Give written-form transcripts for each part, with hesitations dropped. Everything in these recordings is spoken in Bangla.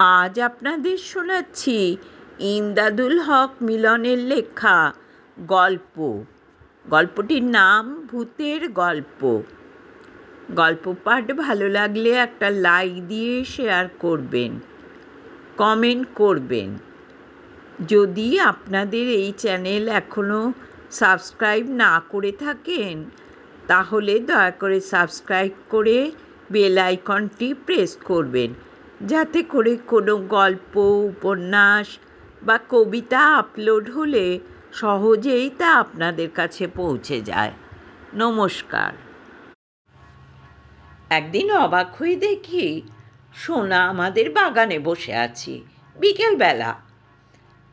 আজ আপনাদের শোনাচ্ছি ইমদাদুল হক মিলনের লেখা গল্প। গল্পটির নাম ভূতের গল্প। গল্প পাঠ ভালো লাগলে একটা লাইক দিয়ে শেয়ার করবেন, কমেন্ট করবেন। যদি আপনাদের এই চ্যানেল এখনও সাবস্ক্রাইব না করে থাকেন তাহলে দয়া করে সাবস্ক্রাইব করে বেল আইকনটি প্রেস করবেন, যাতে করে কোনো গল্প, উপন্যাস বা কবিতা আপলোড হলে সহজেই তা আপনাদের কাছে পৌঁছে যায়। নমস্কার। একদিন অবাক হয়ে দেখি সোনা আমাদের বাগানে বসে আছে বিকেলবেলা।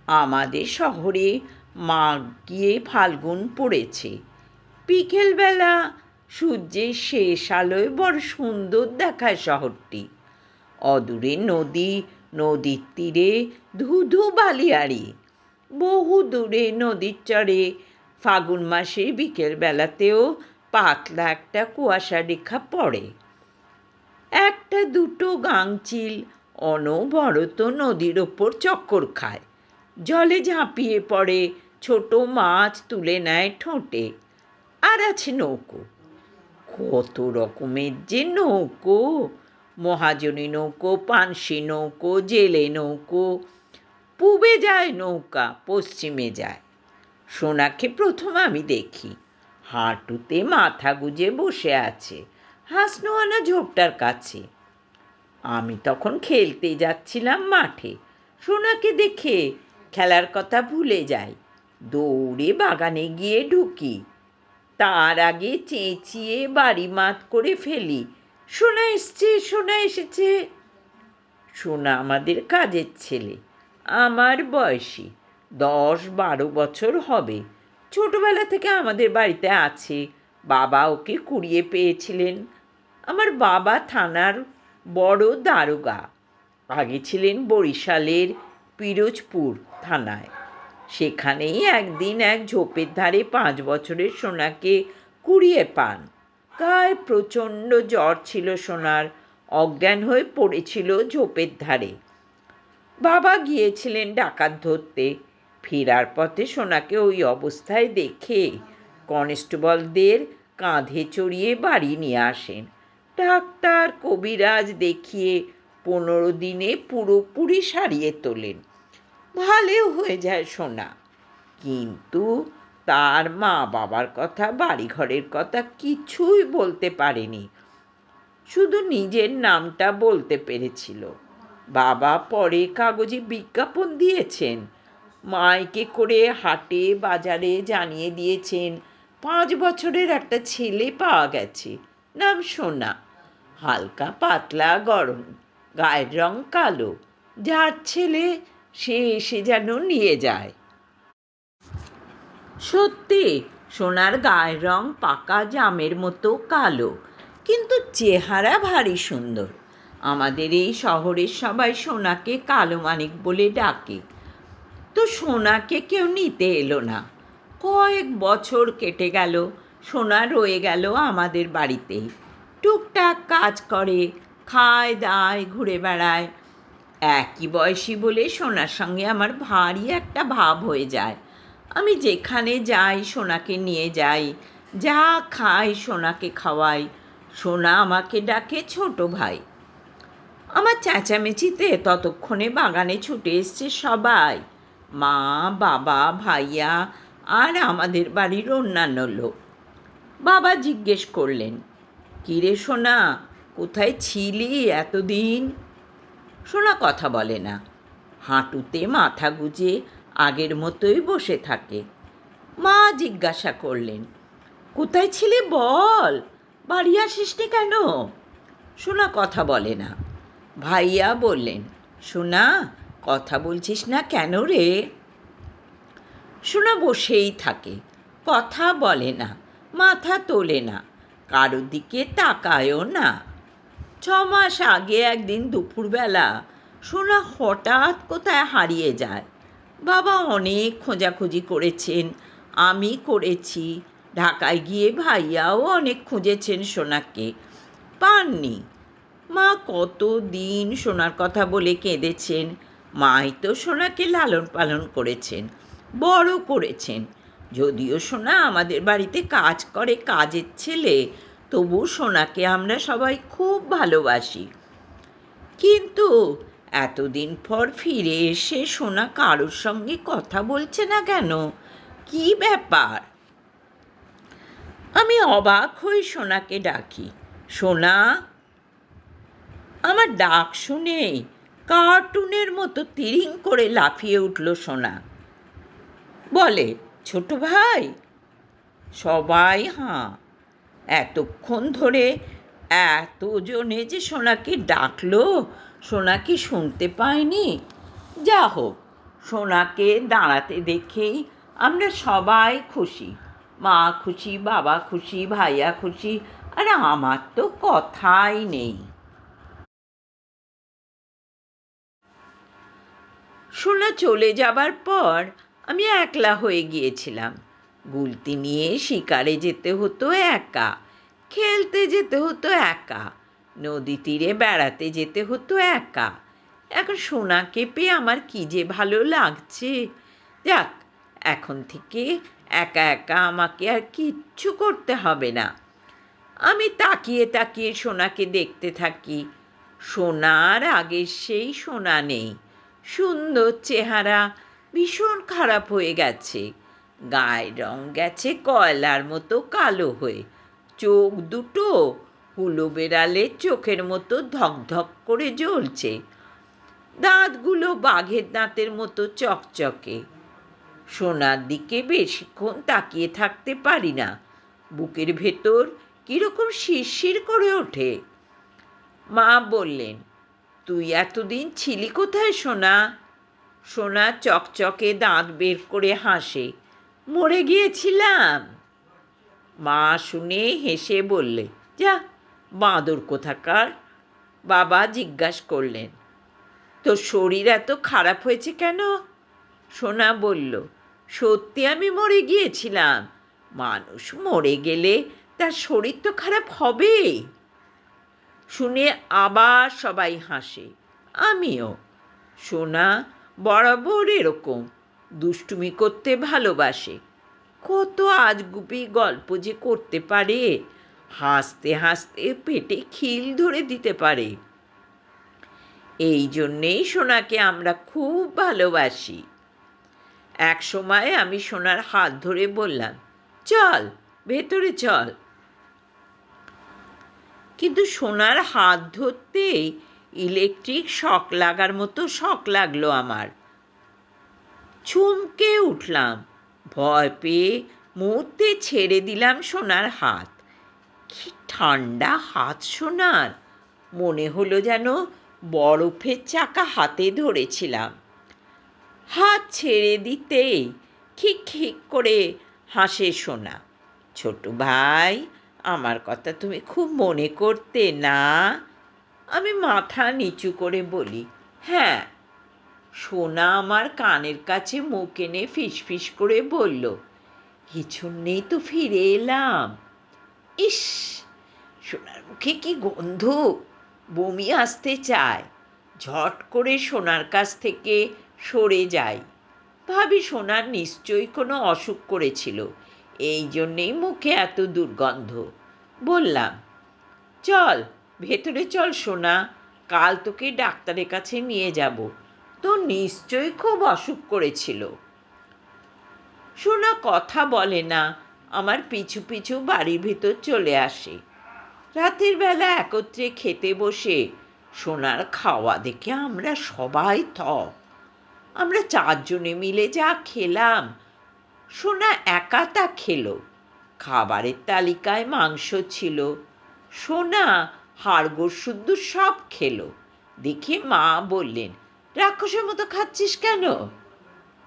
আমাদের শহরে মাঘ গিয়ে ফাল্গুন পড়েছে। বিকেলবেলা সূর্যের শেষ আলোয় বড় সুন্দর দেখায় শহরটি। অদূরে নদী, নদীর তীরে ধুধু বালিয়াড়ি। বহু দূরে নদীর চরে ফাগুন মাসের বিকেলবেলাতেও পাতলা একটা কুয়াশা রেখা পড়ে। একটা দুটো গাংচিল অনবরত নদীর ওপর চক্কর খায়, জলে ঝাঁপিয়ে পড়ে, ছোট মাছ তুলে নেয় ঠোঁটে। আর আছে নৌকো, কত রকমের যে নৌকো! মহাজনী নৌকো, পানসি নৌকো, জেলে নৌকো। পূবে যায় নৌকা, পশ্চিমে যায়। সোনাকে প্রথম আমি দেখি হাঁটুতে মাথা গুজে বসে আছে হাসনোয়ানা ঝোপটার কাছে। আমি তখন খেলতে যাচ্ছিলাম মাঠে। সোনাকে দেখে খেলার কথা ভুলে যাই, দৌড়ে বাগানে গিয়ে ঢুকি। তার আগে চেঁচিয়ে বাড়ি মাত করে ফেলি, সোনা এসছে, সোনা এসেছে। সোনা আমাদের কাজের ছেলে, আমার বয়সী, 10-12 বছর হবে। ছোটবেলা থেকে আমাদের বাড়িতে আছে। বাবা ওকে কুড়িয়ে পেয়েছিলেন। আমার বাবা থানার বড় দারোগা, আগে ছিলেন বরিশালের পিরোজপুর থানায়। সেখানেই একদিন এক ঝোপের ধারে 5 বছরের সোনাকে কুড়িয়ে পান। গায়ে প্রচণ্ড জ্বর ছিল সোনার, অজ্ঞান হয়ে পড়েছিল ঝোপের ধারে। বাবা গিয়েছিলেন ডাকাত ধরতে। ফেরার পথে সোনাকে ওই অবস্থায় দেখে কনস্টেবলদের কাঁধে চড়িয়ে বাড়ি নিয়ে আসেন। ডাক্তার, কবিরাজ দেখিয়ে 15 দিনে পুরোপুরি সারিয়ে তোলেন। ভালো হয়ে যায় সোনা। কিন্তু তার মা বাবার কথা, বাড়িঘরের কথা কিছুই বলতে পারেনি, শুধু নিজের নামটা বলতে পেরেছিল। বাবা পরে কাগজে বিজ্ঞাপন দিয়েছেন, মাইকে করে হাটে বাজারে জানিয়ে দিয়েছেন 5 বছরের একটা ছেলে পাওয়া গেছে, নাম সোনা। হালকা পাতলা, গরম, গায়ের রং কালো। যার ছেলে সে এসে যেন নিয়ে যায়। সত্যি সোনার গায়ের রং পাকা জামের মতো কালো, কিন্তু চেহারা ভারী সুন্দর। আমাদের এই শহরের সবাই সোনাকে কালো মানিক বলে ডাকে। তো সোনাকে কেউ নিতে এলো না। কয়েক বছর কেটে গেল, সোনা রয়ে গেল আমাদের বাড়িতেই। টুকটাক কাজ করে, খায় দায়, ঘুরে বেড়ায়। একই বয়সী বলে সোনার সঙ্গে আমার ভারী একটা ভাব হয়ে যায়। আমি যেখানে যাই সোনাকে নিয়ে যাই, যা খাই সোনাকে খাওয়াই। সোনা আমাকে ডাকে ছোট ভাই। আমার চেঁচামেচিতে ততক্ষণে বাগানে ছুটে এসছে সবাই, মা, বাবা, ভাইয়া আর আমাদের বাড়ির অন্যান্য লোক। বাবা জিজ্ঞেস করলেন, কিরে সোনা, কোথায় ছিলি এতদিন? সোনা কথা বলে না, হাঁটুতে মাথা গুজে আগের মতোই বসে থাকে। মা জিজ্ঞাসা করলেন, কোথায় ছিলি বল, বাড়ি আসিসনি কেন? সোনা কথা বলে না। ভাইয়া বললেন, সোনা, কথা বলছিস না কেন রে? সোনা বসেই থাকে, কথা বলে না, মাথা তোলে না, কারোর দিকে তাকায়ও না। 6 মাস আগে একদিন দুপুরবেলা সোনা হঠাৎ কোথায় হারিয়ে যায়। বাবা অনেক খোঁজাখুঁজি করেছেন, আমি করেছি, ঢাকায় গিয়ে ভাইয়াও অনেক খুঁজেছেন সোনাকে, পাননি। মা কত দিন সোনার কথা বলে কেঁদেছেন। মাই তো সোনাকে লালন পালন করেছেন, বড় করেছেন। যদিও সোনা আমাদের বাড়িতে কাজ করে, কাজের ছেলে, তবু সোনাকে আমরা সবাই খুব ভালোবাসি। কিন্তু এতদিন পর ফিরে এসে সোনা কারোর সঙ্গে কথা বলছে না কেন? কি ব্যাপার? আমি অবাক হয়ে সোনাকে ডাকি, সোনা। আমার ডাক শুনে কার্টুনের মতো তিরিং করে লাফিয়ে উঠল সোনা। বলে, ছোট ভাই। সবাই হাঁ। এতক্ষণ ধরে এতজনে যে সোনাকে ডাকলো, সোনা কি শুনতে পায়নি? যা হোক, সোনাকে দাঁড়াতে দেখেই আমরা সবাই খুশি। মা খুশি, বাবা খুশি, ভাইয়া খুশি, আর আমার তো কথাই নেই। সোনা চলে যাবার পর আমি একলা হয়ে গিয়েছিলাম। গুলতি নিয়ে শিকারে যেতে হতো একা, খেলতে যেতে হতো একা, নদী তীরে বেড়াতে যেতে হতো একা। এখন সোনাকে পেয়ে আমার কী যে ভালো লাগছে। যাক, এখন থেকে একা একা আমাকে আর কিচ্ছু করতে হবে না। আমি তাকিয়ে তাকিয়ে সোনাকে দেখতে থাকি। সোনার আগের সেই সোনা নেই। সুন্দর চেহারা ভীষণ খারাপ হয়ে গেছে। গায়ের রং গেছে কয়লার মতো কালো হয়ে। চোখ দুটো হুলো বেড়ালের চোখের মতো ধকধক করে জ্বলছে। দাঁতগুলো বাঘের দাঁতের মতো চকচকে। সোনার দিকে বেশিক্ষণ তাকিয়ে থাকতে পারি না। বুকের ভেতর কীরকম শিরশির করে ওঠে। মা বললেন, তুই এতদিন ছিলি কোথায় সোনা? সোনা চকচকে দাঁত বের করে হাসে, মরে গিয়েছিলাম। মা শুনে হেসে বললে, যা বাঁদর কোথাকার। বাবা জিজ্ঞাসা করলেন, তোর শরীর এত খারাপ হয়েছে কেন? সোনা বলল, সত্যি আমি মরে গিয়েছিলাম। মানুষ মরে গেলে তার শরীর তো খারাপ হবেই। শুনে আবার সবাই হাসে, আমিও। সোনা বরাবর এরকম দুষ্টুমি করতে ভালোবাসে। কত আজগুবি গল্প যে করতে পারে, হাসতে হাসতে পেটে খিল ধরে দিতে পারে। এই জন্যেই সোনাকে আমরা খুব ভালোবাসি। এক সময় আমি সোনার হাত ধরে বললাম, চল ভেতরে চল। কিন্তু সোনার হাত ধরতেই ইলেকট্রিক শক লাগার মতো শক লাগলো আমার। চমকে উঠলাম। ভয় পেয়ে মুহূর্তে ছেড়ে দিলাম সোনার হাত। কি ঠান্ডা হাত সোনার! মনে হলো যেন বরফের চাকা হাতে ধরেছিলাম। হাত ছেড়ে দিতেই খিক খিক করে হাসে সোনা। ছোট ভাই, আমার কথা তুমি খুব মনে করতে না? আমি মাথা নিচু করে বলি, হ্যাঁ। সোনা আমার কানের কাছে মুখ এনে ফিসফিস করে বলল, কিছু নেই তো ফিরে এলাম। ইস, সোনার মুখে কি গন্ধ! বমি আসতে চায়। ঝট করে সোনার কাছ থেকে সরে যাই। ভাবি সোনার নিশ্চয়ই কোনো অসুখ করেছিল, এই জন্যেই মুখে এত দুর্গন্ধ। বললাম, চল ভেতরে চল সোনা, কাল তোকে ডাক্তারের কাছে নিয়ে যাব। তো নিশ্চয়ই খুব অসুখ করেছিল। সোনা কথা বলে না, আমার পিছু পিছু বাড়ির ভেতর চলে আসে। রাতের বেলা একত্রে খেতে বসে সোনার খাওয়া দেখে আমরা সবাই আমরা চারজনে মিলে যা খেলাম, সোনা একা তা খেলো। খাবারের তালিকায় মাংস ছিল, সোনা হাড়গোড় শুদ্ধ সব খেলো। দেখে মা বললেন, রাক্ষসের মতো খাচ্ছিস কেন?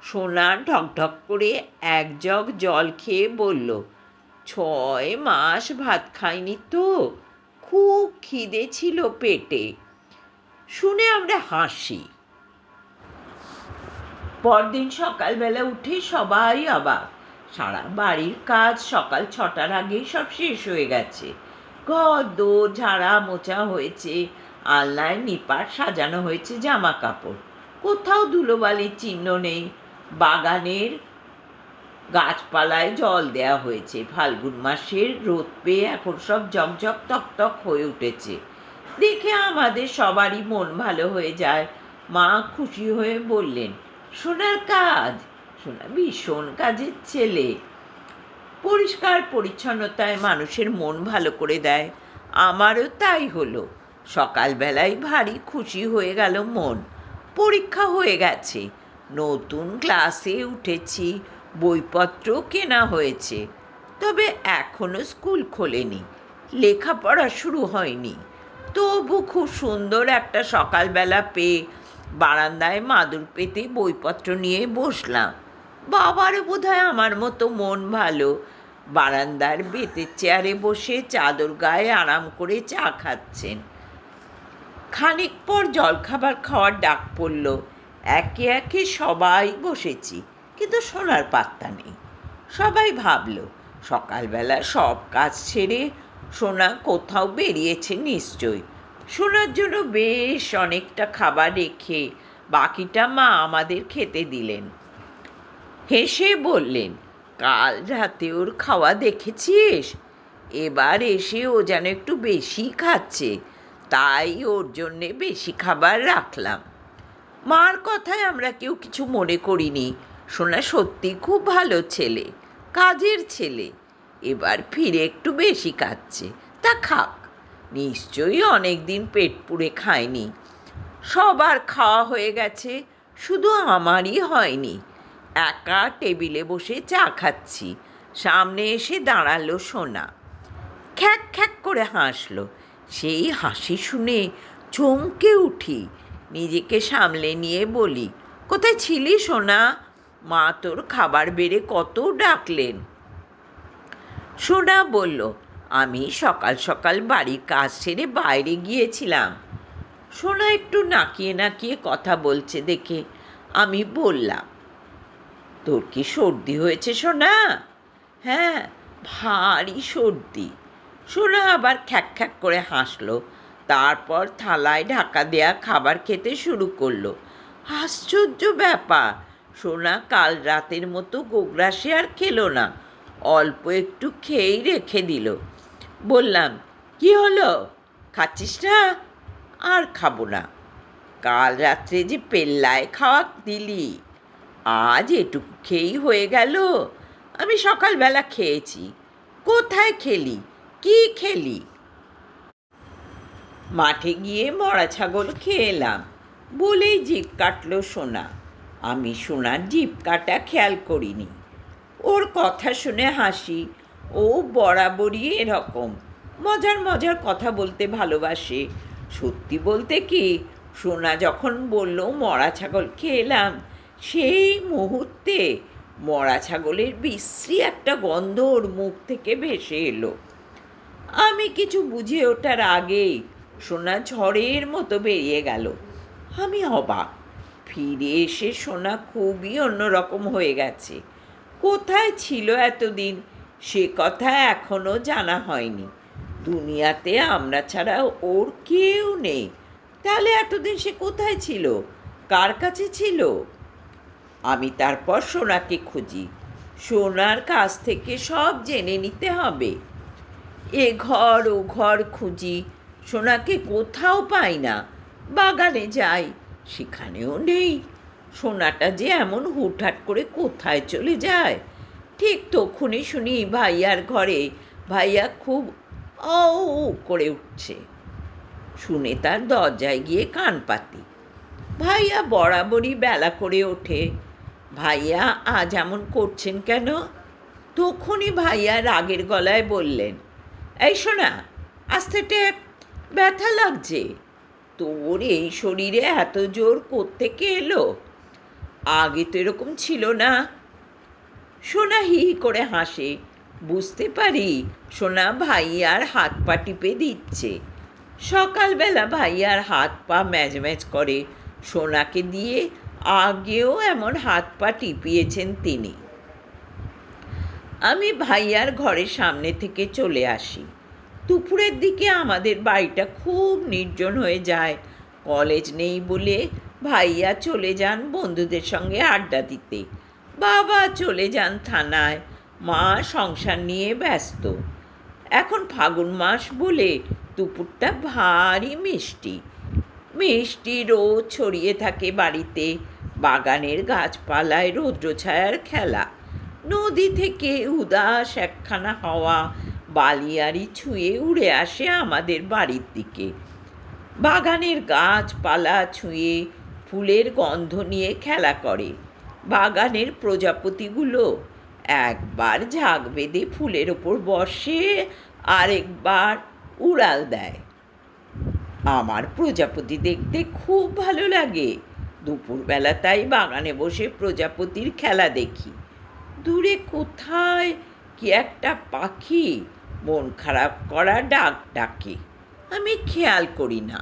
সোনা ঢকঢক করে এক জগ জল খেয়ে বলল, 6 মাস ভাত খাইনি তো, খুব খিদে ছিল পেটে। শুনে আমরা হাসি। পরদিন সকালবেলা উঠে সবাই অবাক। সারা বাড়ির কাজ সকাল 6টার আগেই সব শেষ হয়ে গেছে। ঘর দোর ঝাড়া মোছা হয়েছে, আলনায় নিপাট সাজানো হয়েছে জামা কাপড়, কোথাও ধুলোবালির চিহ্ন নেই। বাগানের গাছপালায় জল দেয়া হয়েছে, ফাল্গুন মাসের রোদ পেয়ে এখন সব ঝকঝক তকতক হয়ে উঠেছে। দেখে আমাদের সবারই মন ভালো হয়ে যায়। মা খুশি হয়ে বললেন, সোনার কাজ। সোনা ভীষণ কাজের ছেলে, পরিষ্কার পরিচ্ছন্নতায় মানুষের মন ভালো করে দেয়। আমারও তাই হলো। সকালবেলায় ভারী খুশি হয়ে গেল মন। পরীক্ষা হয়ে গেছে, নতুন ক্লাসে উঠেছি, বইপত্র কেনা হয়েছে। তবে এখনো স্কুল খোলেনি, লেখাপড়া শুরু হয়নি। তবু খুব সুন্দর একটা সকালবেলা পেয়ে বারান্দায় মাদুর পেতে বইপত্র নিয়ে বসলাম। বাবারও বোধহয় আমার মতো মন ভালো। বারান্দার বেতের চেয়ারে বসে চাদর গায়ে আরাম করে চা খাচ্ছেন। খানিক পর জলখাবার খাওয়ার ডাক পড়ল। একে একে সবাই বসেছি, কিন্তু সোনার পাত্তা নেই। সবাই ভাবল সকালবেলা সব কাজ ছেড়ে সোনা কোথাও বেরিয়েছে নিশ্চয়ই। সোনার জন্য বেশ অনেকটা খাবার রেখে বাকিটা মা আমাদের খেতে দিলেন। হেসে বললেন, কাল রাতে ওর খাওয়া দেখেছিস? এবার এসে ও যেন একটু বেশি খাচ্ছে, তাই ওর জন্যে বেশি খাবার রাখলাম। মার কথায় আমরা কেউ কিছু মনে করিনি। সোনা সত্যি খুব ভালো ছেলে, কাজের ছেলে। এবার ফিরে একটু বেশি খাচ্ছে, তা খাক, নিশ্চয়ই অনেক দিন পেট পুড়ে খায়নি। সবার খাওয়া হয়ে গেছে, শুধু আমারই হয়নি। একা টেবিলে বসে চা খাচ্ছি, সামনে এসে দাঁড়ালো সোনা। খ্যাক খ্যাক করে হাসলো। সেই হাসি শুনে চমকে উঠি। নিজেকে সামলে নিয়ে বলি, কোথায় ছিলি সোনা? মা তোর খাবার বেড়ে কত ডাকলেন। সোনা বলল, আমি সকাল সকাল বাড়ির কাজ সেরে বাইরে গিয়েছিলাম। সোনা একটু নাকিয়ে নাকিয়ে কথা বলছে দেখে আমি বললাম, তোর কি সর্দি হয়েছে সোনা? হ্যাঁ, ভারী সর্দি। সোনা আবার খ্যাক খ্যাক করে হাসলো। তারপর থালায় ঢাকা দেয়া খাবার খেতে শুরু করলো। আশ্চর্য ব্যাপার, সোনা কাল রাতের মতো গোগ্রাসে আর খেলো না, অল্প একটু খেয়েই রেখে দিল। বললাম, কি হলো, খাচ্ছিস না? আর খাবো না। কাল রাত্রে যে পেল্লায় খাওয়া দিলি, আজ এটুকু খেয়েই হয়ে গেল। আমি সকালবেলা খেয়েছি। কোথায় খেলি, কি খেলি? মাঠে গিয়ে মরা ছাগল খেয়ে এলাম বলেই জিভ কাটল সোনা। আমি সোনার জিভ কাটা খেয়াল করিনি। ওর কথা শুনে হাসি। ও বরাবরই এরকম মজার মজার কথা বলতে ভালোবাসে। সত্যি বলতে কি, সোনা যখন বলল মরা ছাগল খেয়ে এলাম, সেই মুহূর্তে মরা ছাগলের বিশ্রী একটা গন্ধ ওর মুখ থেকে ভেসে এলো। আমি কিছু বুঝে ওঠার আগেই সোনা ঝড়ের মতো বেরিয়ে গেল। আমি অবাক। ফিরে এসে সোনা খুবই অন্যরকম হয়ে গেছে। কোথায় ছিল এতদিন সে কথা এখনো জানা হয়নি। দুনিয়াতে আমরা ছাড়া ওর কেউ নেই। তাহলে এতদিন সে কোথায় ছিল, কার কাছে ছিল? আমি তারপর সোনাকে খুঁজি। সোনার কাছ থেকে সব জেনে নিতে হবে। এ ঘর ও ঘর খুঁজি, সোনাকে কোথাও পাই না। বাগানে যাই, সেখানেও নেই। সোনাটা যে এমন হুটহাট করে কোথায় চলে যায়। ঠিক তখনই শুনি ভাইয়ার ঘরে ভাইয়া খুব ও করে উঠছে। শুনে তার দরজায় গিয়ে কান পাতি। ভাইয়া বরাবরই বেলা করে ওঠে। ভাইয়া আজ এমন করছেন কেন? তখনই ভাইয়া রাগের গলায় বললেন, এই শোনা, আস্তে টেপ, ব্যথা লাগছে। তোর এই শরীরে এত জোর কোত্থেকে এলো? আগে তো এরকম ছিল না। সোনা হি হি করে হাসে। বুঝতে পারি সোনা ভাইয়ার হাত পা টিপে দিচ্ছে। সকালবেলা ভাইয়ার হাত পা ম্যাজ ম্যাজ করে। সোনাকে দিয়ে আগেও এমন হাত পা টিপিয়েছেন তিনি। আমি ভাইয়ার ঘরের সামনে থেকে চলে আসি। দুপুরের দিকে আমাদের বাড়িটা খুব নির্জন হয়ে যায়। কলেজ নেই বলে ভাইয়া চলে যান বন্ধুদের সঙ্গে আড্ডা দিতে, বাবা চলে যান থানায়, মা সংসার নিয়ে ব্যস্ত। এখন ফাগুন মাস বলে দুপুরটা ভারী মিষ্টি মিষ্টি রোদ ছড়িয়ে থাকে বাড়িতে, বাগানের গাছপালায় রৌদ্রছায়ার খেলা, নদী থেকে উদাস একখানা হাওয়া বালিয়াড়ি ছুঁয়ে উড়ে আসে আমাদের বাড়ির দিকে। বাগানের গাছপালা ছুঁয়ে ফুলের গন্ধ নিয়ে খেলা করে। বাগানের প্রজাপতিগুলো একবার ঝাঁক বেঁধে ফুলের ওপর বসে, আরেকবার উড়াল দেয়। আমার প্রজাপতি দেখতে খুব ভালো লাগে। দুপুরবেলা তাই বাগানে বসে প্রজাপতির খেলা দেখি। দূরে কোথায় কি একটা পাখি মন খারাপ করা ডাক ডাকে, আমি খেয়াল করি না।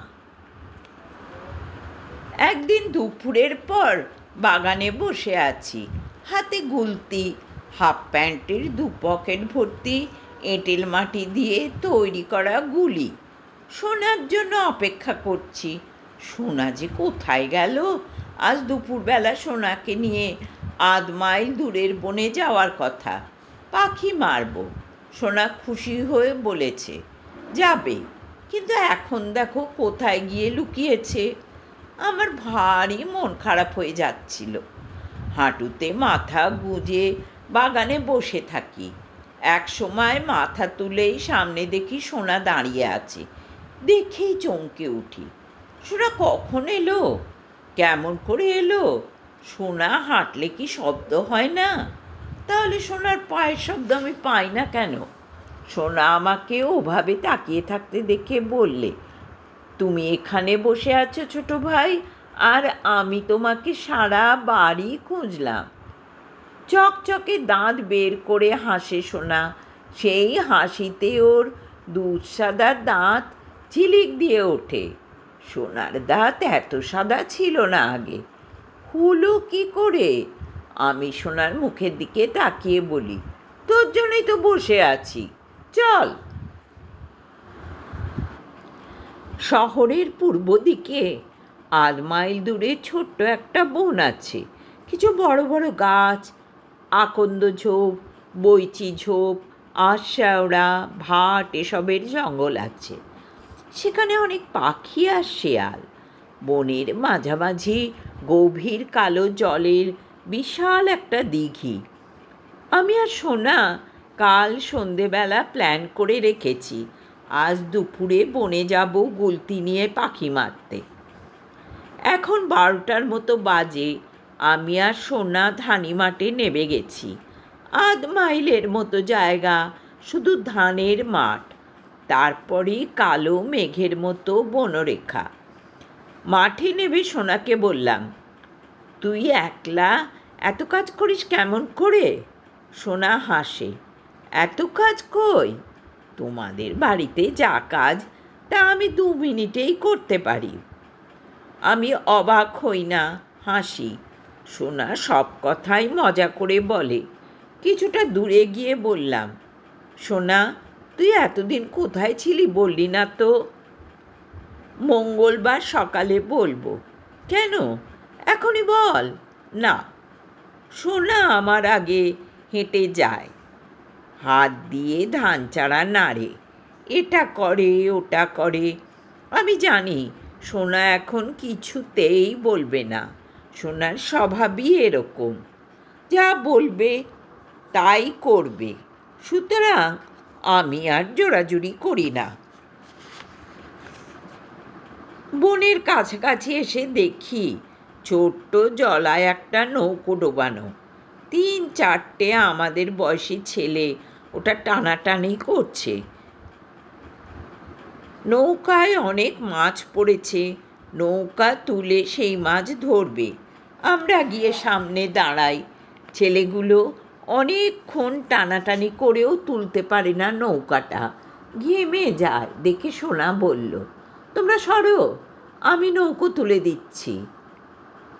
একদিন দুপুরের পর বাগানে বসে আছি, হাতে গুলতি, হাফ প্যান্টের দু পকেট ভর্তি এঁটেল মাটি দিয়ে তৈরি করা গুলি। সোনার জন্য অপেক্ষা করছি। সোনা যে কোথায় গেল? আজ দুপুরবেলা সোনাকে নিয়ে ৮ মাইল দূরের বনে যাওয়ার কথা, পাখি মারব। সোনা খুশি হয়ে বলেছে যাবে, কিন্তু এখন দেখো কোথায় গিয়ে লুকিয়েছে। আমার ভারী মন খারাপ হয়ে যাচ্ছিল। হাঁটুতে মাথা গুঁজে বাগানে বসে থাকি। এক সময় মাথা তুলেই সামনে দেখি সোনা দাঁড়িয়ে আছে। দেখেই চমকে উঠি। সোনা কখন এলো? কেমন করে এলো? সোনা হাঁটলে কি শব্দ হয় না? তাহলে সোনার পায়ের শব্দ আমি পাই না কেন? সোনা আমাকে ওভাবে তাকিয়ে থাকতে দেখে বললে, তুমি এখানে বসে আছো ছোট ভাই, আর আমি তোমাকে সারা বাড়ি খুঁজলাম। চকচকে দাঁত বের করে হাসে সোনা। সেই হাসিতে ওর দুধ সাদা দাঁত ঝিলিক দিয়ে ওঠে। সোনার দাঁত এত সাদা ছিল না আগে। হলো কি করে? আমি সোনার মুখের দিকে তাকিয়ে বলি, তোর জন্যই তো বসে আছি, চল। শহরের পূর্ব দিকে ৮ মাইল দূরে ছোট্ট একটা বন আছে। কিছু বড় বড় গাছ, আকন্দ ঝোপ, বৈচি ঝোপ, আশাওড়া, ভাট এসবের জঙ্গল আছে। সেখানে অনেক পাখি আর শেয়াল। বনের মাঝামাঝি গভীর কালো জলের বিশাল একটা দিঘি। আমি আর সোনা কাল সন্ধেবেলা প্ল্যান করে রেখেছি, আজ দুপুরে বনে যাব গুলতি নিয়ে পাখি মারতে। এখন ১২টার মতো বাজে। আমি আর সোনা ধানি মাঠে নেমে গেছি। ৮ মাইলের মতো জায়গা, শুধু ধানের মাঠ, তারপরেই কালো মেঘের মতো বনরেখা। মাঠে নেমে সোনাকে বললাম, তুই একলা এত কাজ করিস কেমন করে? সোনা হাসে, এত কাজ কই? তোমাদের বাড়িতে যা কাজ তা আমি ২ মিনিটেই করতে পারি। আমি অবাক হই না, হাসি। সোনা সব কথাই মজা করে বলে। কিছুটা দূরে গিয়ে বললাম, সোনা, তুই এতদিন কোথায় ছিলি বললি না তো? মঙ্গলবার সকালে বলবো। কেন? এখনই বল না। সোনা আমার আগে হেঁটে যায়, হাত দিয়ে ধান চারা নাড়ে, এটা করে ওটা করে। আমি জানি সোনা এখন কিছুতেই বলবে না। সোনার স্বভাবই এরকম, যা বলবে তাই করবে। সুতরাং আমি আর জোরাজুরি করি না। বনের কাছাকাছি এসে দেখি ছোট্ট জলায় একটা নৌকো ডোবানো। ৩-৪টে আমাদের বয়সী ছেলে ওটা টানাটানি করছে। নৌকায় অনেক মাছ পড়েছে, নৌকা তুলে সেই মাছ ধরবে। আমরা গিয়ে সামনে দাঁড়াই। ছেলেগুলো অনেকক্ষণ টানাটানি করেও তুলতে পারে না নৌকাটা, ঘেমে যায় দেখে সোনা বলল, তোমরা সরো, আমি নৌকো তুলে দিচ্ছি।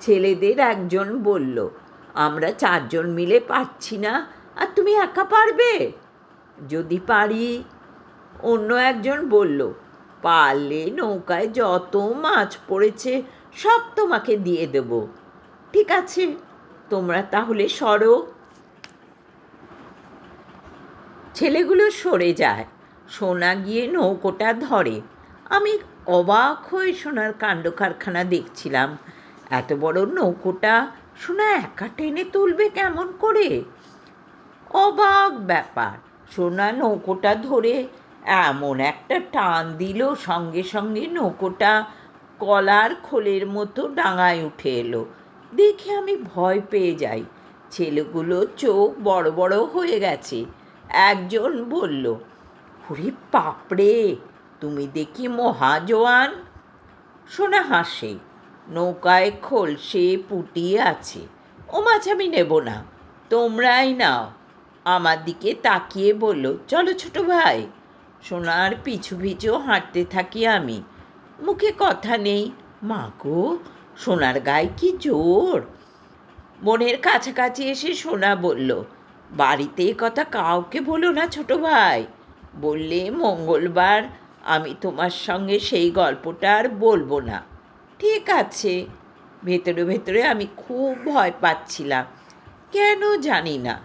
ছেলেদের একজন বলল, আমরা ৪ জন মিলে পারছি না, আর তুমি একা পারবে? যদি পারি। অন্য একজন বলল, পারলে নৌকায় যত মাছ পড়েছে সব তোমাকে দিয়ে দেব। ঠিক আছে, তোমরা তাহলে সরো। ছেলেগুলো সরে যায়। সোনা গিয়ে নৌকোটা ধরে। আমি অবাক হয়ে সোনার কাণ্ড কারখানা দেখছিলাম। এত বড় নৌকোটা সোনা একা টেনে তুলবে কেমন করে? অবাক ব্যাপার। সোনা নৌকোটা ধরে এমন একটা টান দিল, সঙ্গে সঙ্গে নৌকোটা কলার খোলের মতো ডাঙায় উঠে এলো। দেখে আমি ভয় পেয়ে যাই। ছেলেগুলোর চোখ বড় বড় হয়ে গেছে। একজন বলল, ওরে বাপরে, তুমি দেখি মহাজোয়ান। সোনা হাসে। নৌকায় খোলসে পুঁটি আছে, ও মাছ আমি নেব না, তোমরাই নাও। আমার দিকে তাকিয়ে বলল, চলো ছোট ভাই। সোনার পিছু পিছু হাঁটতে থাকি আমি। মুখে কথা নেই। মা গো, সোনার গায়ে কি জোর! বনের কাছাকাছি এসে সোনা বলল, বাড়িতে এ কথা কাউকে বলো না ছোট ভাই। বললে মঙ্গলবার আমি তোমার সঙ্গে সেই গল্পটা আর বলবো না। ঠিক আছে। ভেতরে ভেতরে আমি খুব ভয় পাচ্ছিলাম, কেন জানি না।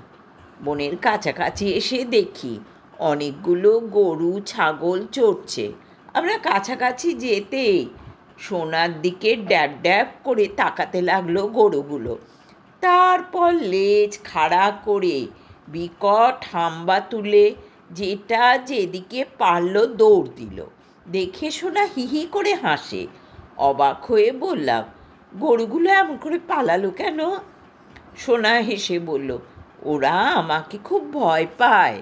বনের কাছাকাছি এসে দেখি অনেকগুলো গরু ছাগল চড়ছে। আমরা কাছাকাছি যেতেই সোনার দিকে ড্যাব ড্যাব করে তাকাতে লাগলো গরুগুলো। তারপর লেজ খাড়া করে বিকট হাম্বা তুলে যেটা যেদিকে পারল দৌড় দিল। দেখে সোনা হিহি করে হাসে। অবাক হয়ে বললাম, গরুগুলো এমন করে পালালো কেন? সোনা হেসে বলল, ওরা আমাকে খুব ভয় পায়।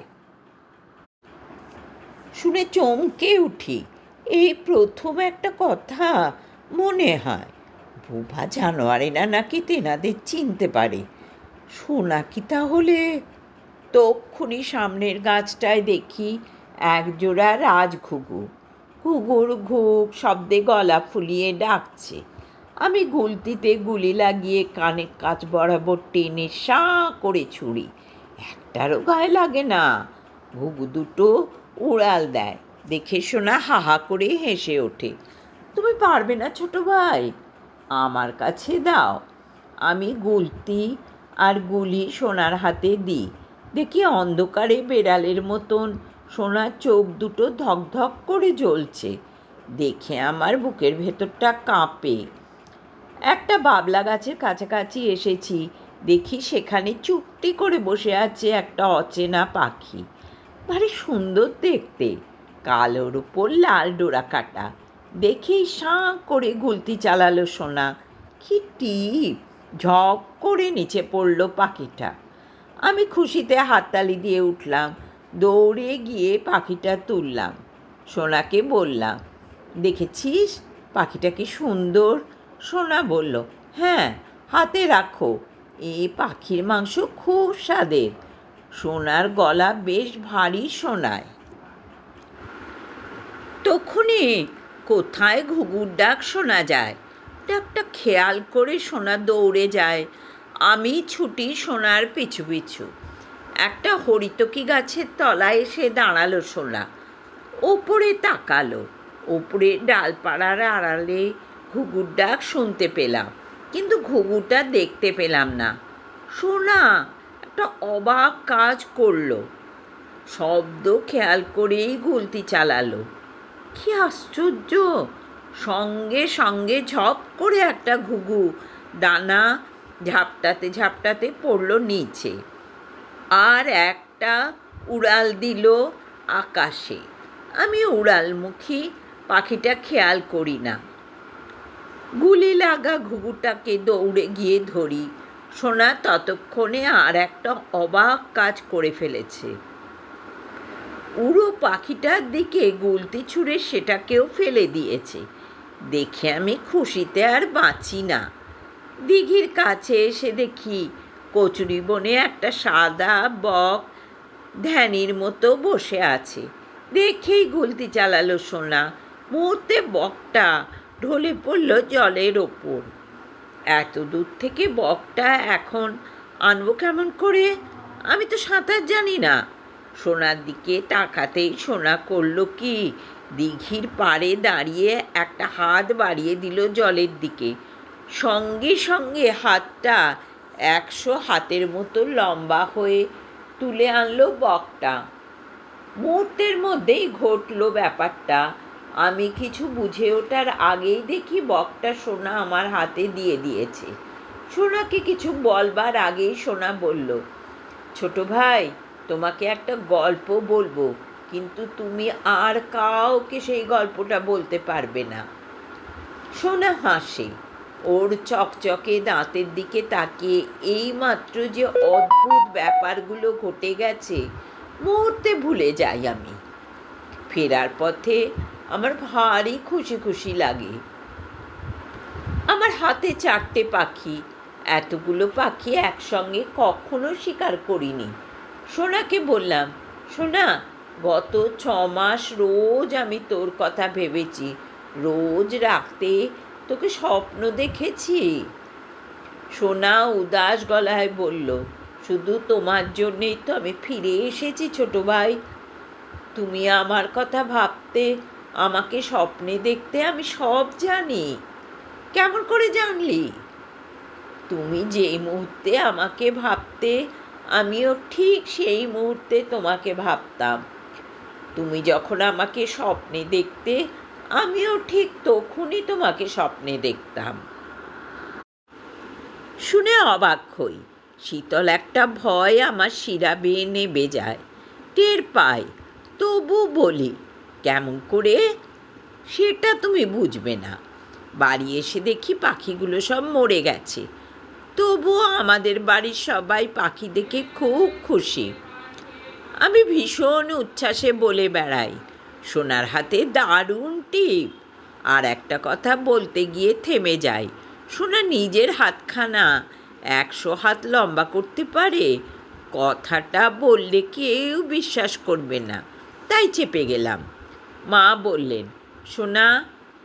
শুনে চমকে উঠি। এই প্রথম একটা কথা মনে হয়। বোবা জানোয়ারেরা নাকি তেনাদের চিনতে পারে। সোনা কি তাহলে? তক্ষুনি সামনের গাছটায় দেখি একজোড়া রাজঘুঘু ঘুঘুর ঘুঘ শব্দে গলা ফুলিয়ে ডাকছে। আমি গুলতিতে গুলি লাগিয়ে কানের কাছ বরাবর টেনে সাঁ করে ছুঁড়ি। একটারও গায়ে লাগে না। ঘুঘু দুটো উড়াল দেয়। দেখে সোনা হাহা করে হেসে ওঠে। তুমি পারবে না ছোট ভাই, আমার কাছে দাও। আমি গুলতি আর গুলি সোনার হাতে দিই। দেখি অন্ধকারে বেড়ালের মতন সোনার চোখ দুটো ধকধক করে জ্বলছে। দেখে আমার বুকের ভেতরটা কাঁপে। একটা বাবলা গাছের কাছাকাছি এসেছি। দেখি সেখানে চুপটি করে বসে আছে একটা অচেনা পাখি। ভারী সুন্দর দেখতে, কালোর উপর লাল ডোরা কাটা। দেখেই সাঁ করে গুলতি চালালো সোনা। কি টিপ! ঝপ করে নিচে পড়ল পাখিটা। আমি খুশিতে হাততালি দিয়ে উঠলাম। দৌড়ে গিয়ে পাখিটা তুললাম। সোনাকে বললাম, দেখেছিস পাখিটা কি সুন্দর? সোনা বলল, হ্যাঁ, হাতে রাখো, এই পাখির মাংস খুব স্বাদের। সোনার গলা বেশ ভারী শোনায়। তখনই কোথায় ঘুঘুর ডাক শোনা যায়। ডাকটা খেয়াল করে সোনা দৌড়ে যায়। আমি ছুটি সোনার পিছু পিছু। একটা হরিতকি গাছের তলায় এসে দাঁড়ালো সোনা। ওপরে তাকালো। ওপরের ডালপাড়ার আড়ালে ঘুঘুর ডাক শুনতে পেলাম, কিন্তু ঘুঘুটা দেখতে পেলাম না। সোনা একটা অবাক কাজ করলো। শব্দ খেয়াল করেই গুলতি চালালো। কি আশ্চর্য! সঙ্গে সঙ্গে ঝপ করে একটা ঘুঘু ডানা ঝাপটাতে ঝাপটাতে পড়ল নিচে, আর একটা উড়াল দিল আকাশে। আমি উড়ালমুখী পাখিটা খেয়াল করি না। গুলি লাগা ঘুঘুটাকে দৌড়ে গিয়ে ধরি। সোনা ততক্ষণে আর একটা অবাক কাজ করে ফেলেছে। উড়ো পাখিটার দিকে গুলতি ছুঁড়ে সেটাকেও ফেলে দিয়েছে। দেখে আমি খুশিতে আর বাঁচি না। দিঘির কাছে এসে দেখি কচুরি বনে একটা সাদা বক ধ্যানির মতো বসে আছে। দেখেই গুলতি চালালো সোনা। মুহূর্তে বকটা ঢলে পড়ল জলের ওপর। এত দূর থেকে বকটা এখন আনবো কেমন করে? আমি তো সাঁতার জানি না। সোনার দিকে তাকাতেই সোনা করল কি, দিঘির পাড়ে দাঁড়িয়ে একটা হাত বাড়িয়ে দিল জলের দিকে। সঙ্গে সঙ্গে হাতটা 100 হাতের মতো লম্বা হয়ে তুলে আনলো বকটা। মুহূর্তের মধ্যেই ঘটল ব্যাপারটা। আমি কিছু বুঝে ওঠার আগেই দেখি বকটা সোনা আমার হাতে দিয়ে দিয়েছে। সোনাকে কিছু বলবার আগেই সোনা বলল, ছোট ভাই, তোমাকে একটা গল্প বলবো, কিন্তু তুমি আর কাউকে সেই গল্পটা বলতে পারবে না। সোনা হাসে। ওর চকচকে দাঁতের দিকে তাকিয়ে এইমাত্র যে অদ্ভুত ব্যাপারগুলো ঘটে গেছে মুহূর্তে ভুলে যাই আমি। ফেরার পথে আমার ভারী খুশি খুশি লাগে। আমার হাতে 4টে পাখি। এতগুলো পাখি একসঙ্গে কখনো শিকার করিনি। সোনাকে বললাম, সোনা, গত 6 মাস রোজ আমি তোর কথা ভেবেছি, রোজ রাতে তোকে স্বপ্ন দেখেছি। সোনা উদাস গলায় বলল, শুধু তোমার জন্যেই তো আমি ফিরে এসেছি ছোট ভাই। তুমি আমার কথা ভাবতে, আমাকে স্বপ্নে দেখতে আমি সব জানি। কেমন করে জানলি? তুমি যেই মুহূর্তে আমাকে ভাবতে, আমিও ঠিক সেই মুহূর্তে তোমাকে ভাবতাম। তুমি যখন আমাকে স্বপ্নে দেখতে, আমিও ঠিক তখনই তোমাকে স্বপ্নে দেখতাম। শুনে অবাক হই। শীতল একটা ভয় আমার শিরা বেয়ে নেবে যায়। টের পাই, তবু বলি, কেমন করে? সেটা তুমি বুঝবে না। বাড়ি এসে দেখি পাখিগুলো সব মরে গেছে। তবুও আমাদের বাড়ির সবাই পাখি দেখে খুব খুশি। আমি ভীষণ উচ্ছ্বাসে বলে বেড়াই, সোনার হাতে দারুণ টিপ। আর একটা কথা বলতে গিয়ে থেমে যাই। সোনা নিজের হাতখানা 100 হাত লম্বা করতে পারে, কথাটা বললে কেউ বিশ্বাস করবে না, তাই চেপে গেলাম। মা বললেন, সোনা,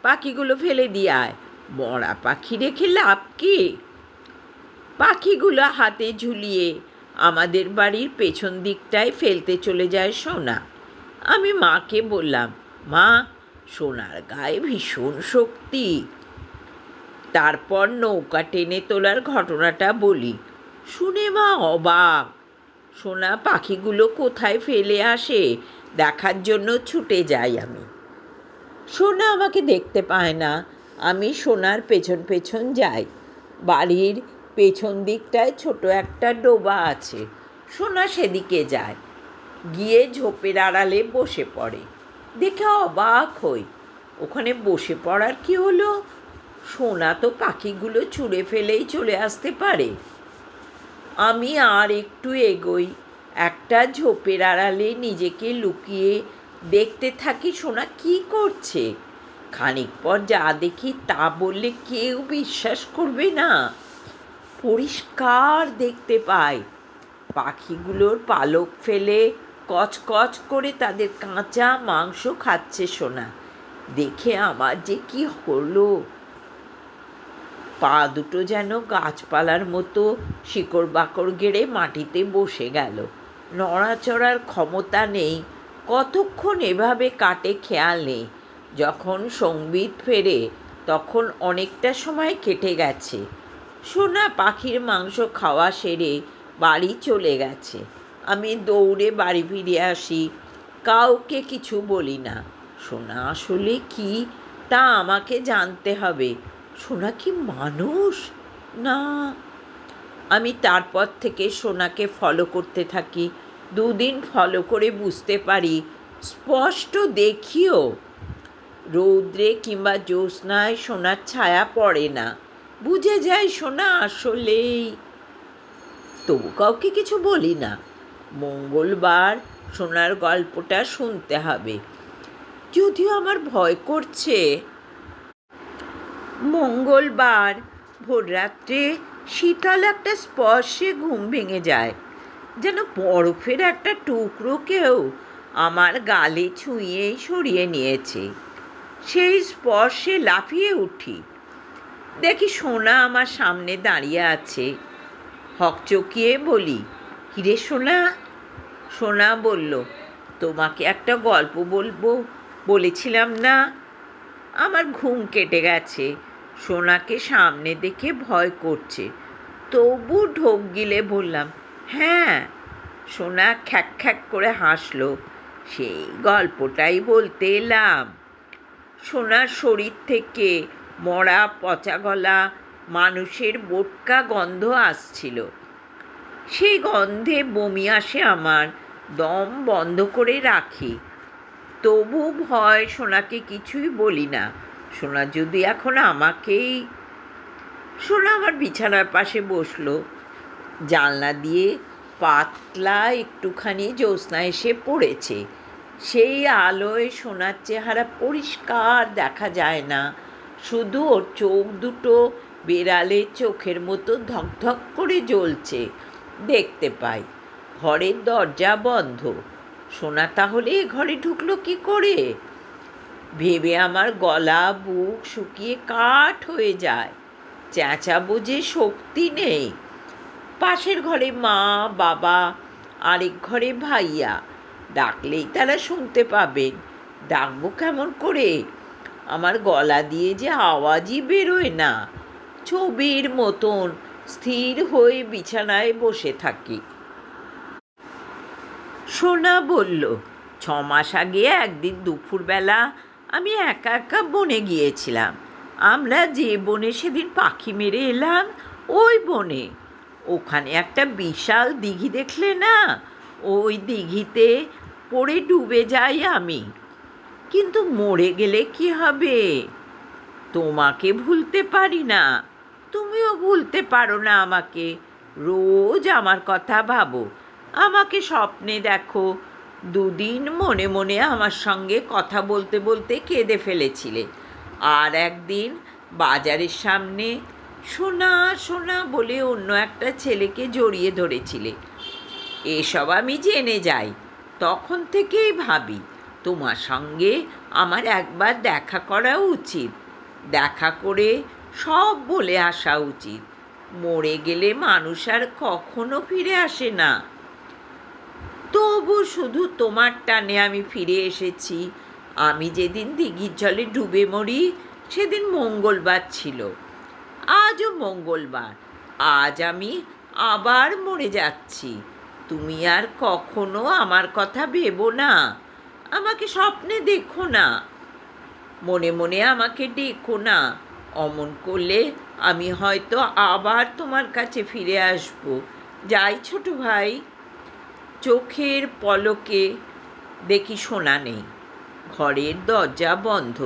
পাখিগুলো ফেলে দিয়ে আয়, মরা পাখি রেখে লাভ কি? পাখিগুলো হাতে ঝুলিয়ে আমাদের বাড়ির পেছন দিকটায় ফেলতে চলে যায় সোনা। আমি মাকে বললাম, মা, সোনার গায়ে ভীষণ শক্তি। তারপর নৌকা টেনে তোলার ঘটনাটা বলি। শুনে মা অবাক। সোনা পাখিগুলো কোথায় ফেলে আসে দেখার জন্য ছুটে যাই আমি। সোনা আমাকে দেখতে পায় না। আমি সোনার পেছন পেছন যাই। বাড়ির পেছন দিকটায় ছোট একটা ডোবা আছে। সোনা সেদিকে যায়, গিয়ে ঝোপের আড়ালে বসে পড়ে। দেখে অবাক হই, ওখানে বসে পড়ার কি হলো? সোনা তো পাখিগুলো ছুঁড়ে ফেলেই চলে আসতে পারে। আমি আর একটু এগোই, একটা ঝোপের আড়ালে নিজেকে লুকিয়ে দেখতে থাকি সোনা কি করছে। খানিক পর যা দেখি তা বললে কেউ বিশ্বাস করবে না। পরিষ্কার দেখতে পাই পাখিগুলোর পালক ফেলে কচকচ করে তাদের কাঁচা মাংস খাচ্ছে সোনা। দেখে আমার যে কি হলো! পা দুটো যেন গাছপালার মতো শিকড় বাকড় গেড়ে মাটিতে বসে গেল। নড়াচড়ার ক্ষমতা নেই। কতক্ষণ এভাবে কাটে খেয়াল নেই। যখন সংবিত ফেরে তখন অনেকটা সময় কেটে গেছে। সোনা পাখির মাংস খাওয়া সেরে বাড়ি চলে গেছে। আমি দৌড়ে বাড়ি ফিরে আসি, কাউকে কিছু বলি না। সোনা আসলে কি তা আমাকে জানতে হবে। সোনা কি মানুষ না? আমি তারপর থেকে সোনাকে ফলো করতে থাকি। 2 দিন ফলো করে বুঝতে পারি, স্পষ্ট দেখিও। রৌদ্রে কিংবা জ্যোৎস্নায় সোনার ছায়া পড়ে না। বুঝে যাই সোনা আসলেই। তবু কাউকে কিছু বলি না। মঙ্গলবার সোনার গল্পটা শুনতে হবে, যদিও আমার ভয় করছে। মঙ্গলবার ভোররাত্রে শীতল একটা স্পর্শে ঘুম ভেঙে যায়, যেন বরফের একটা টুকরো কেউ আমার গালে ছুঁয়েই সরিয়ে নিয়েছে। সেই স্পর্শে লাফিয়ে উঠি, দেখি সোনা আমার সামনে দাঁড়িয়ে আছে। হকচকিয়ে বলি, কিরে সোনা, সোনা বলল, তোমাকে একটা গল্প বলবো বলেছিলাম না? আমার ঘুম কেটে গেছে। সোনাকে সামনে দেখে ভয় করছে, তবু ঢোক গিলে বললাম, হ্যাঁ। সোনা খ্যাক খ্যাক করে হাসলো। সেই গল্পটাই বলতে এলাম। সোনার শরীর থেকে মরা পচা গলা মানুষের বোটকা গন্ধ আসছিল। সেই গন্ধে বমি আসে আমার। দম বন্ধ করে রাখি, তবু ভয় সোনাকে কিছুই বলি না। সোনা যদি এখন আমাকেই... সোনা আমার বিছানার পাশে বসলো। জানলা দিয়ে পাতলা একটুখানি জ্যোৎস্না এসে পড়েছে। সেই আলোয় সোনার চেহারা পরিষ্কার দেখা যায় না, শুধু ওর চোখ দুটো বেড়ালের চোখের মতো ধকধক করে জ্বলছে দেখতে পাই। ঘরের দরজা বন্ধ। সোনা তাহলে ঘরে ঢুকলো কি করে? ভেবে আমার গলা বুক শুকিয়ে কাঠ হয়ে যায়। চেঁচাবো যে শক্তি নেই। পাশের ঘরে মা, বাবা, আরেক ঘরে ভাইয়া, ডাকলেই তারা শুনতে পাবেন। ডাকবো কেমন করে? আমার গলা দিয়ে যে আওয়াজই বেরোয় না। ছবির মতন স্থির হয়ে বিছানায় বসে থাকি। সোনা বলল, 6 মাস আগে একদিন দুপুরবেলা আমি একা একা বনে গিয়েছিলাম। আমরা যে বনে সেদিন পাখি মেরে এলাম, ওই বনে। ওখানে একটা বিশাল দিঘি দেখলে না? ওই দিঘিতে পড়ে ডুবে যাই আমি। কিন্তু মরে গেলে কি হবে? তোমাকে ভুলতে পারি না, তুমিও ভুলতে পারো না আমাকে। রোজ আমার কথা ভাবো, আমাকে স্বপ্নে দেখো। দুদিন মনে মনে আমার সঙ্গে কথা বলতে বলতে কেঁদে ফেলেছিলে। আর একদিন বাজারের সামনে সোনা সোনা বলে অন্য একটা ছেলেকে জড়িয়ে ধরেছিলে। এসব আমি জেনে যাই। তখন থেকেই ভাবি তোমার সঙ্গে আমার একবার দেখা করা উচিত। দেখা করে সব বলে আসা উচিত। মরে গেলে মানুষ আর কখনো ফিরে আসে না। তবু শুধু তোমার টানে আমি ফিরে এসেছি। আমি যেদিন দিঘির জলে ডুবে মরি সেদিন মঙ্গলবার ছিল। আজও মঙ্গলবার। আজ আমি আবার মরে যাচ্ছি। তুমি আর কখনো আমার কথা ভেবো না। আমাকে স্বপ্নে দেখো না, মনে মনে আমাকে ডেকো না। অমন করলে আমি হয়তো আবার তোমার কাছে ফিরে আসব। যাই ছোট ভাই। চোখের পলকে দেখি সোনা নেই। ঘরের দরজা বন্ধ।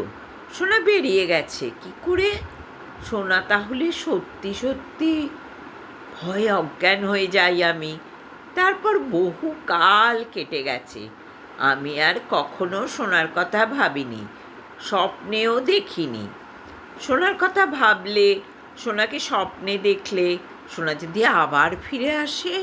সোনা বেরিয়ে গেছে কি করে? সোনা তাহলে সত্যি সত্যি... ভয়ে অজ্ঞান হয়ে যাই আমি। তারপর বহু কাল কেটে গেছে। আমি আর কখনো সোনার কথা ভাবিনি, স্বপ্নেও দেখিনি। সোনার কথা ভাবলে, সোনাকে স্বপ্নে দেখলে, সোনা যদি আবার ফিরে আসে...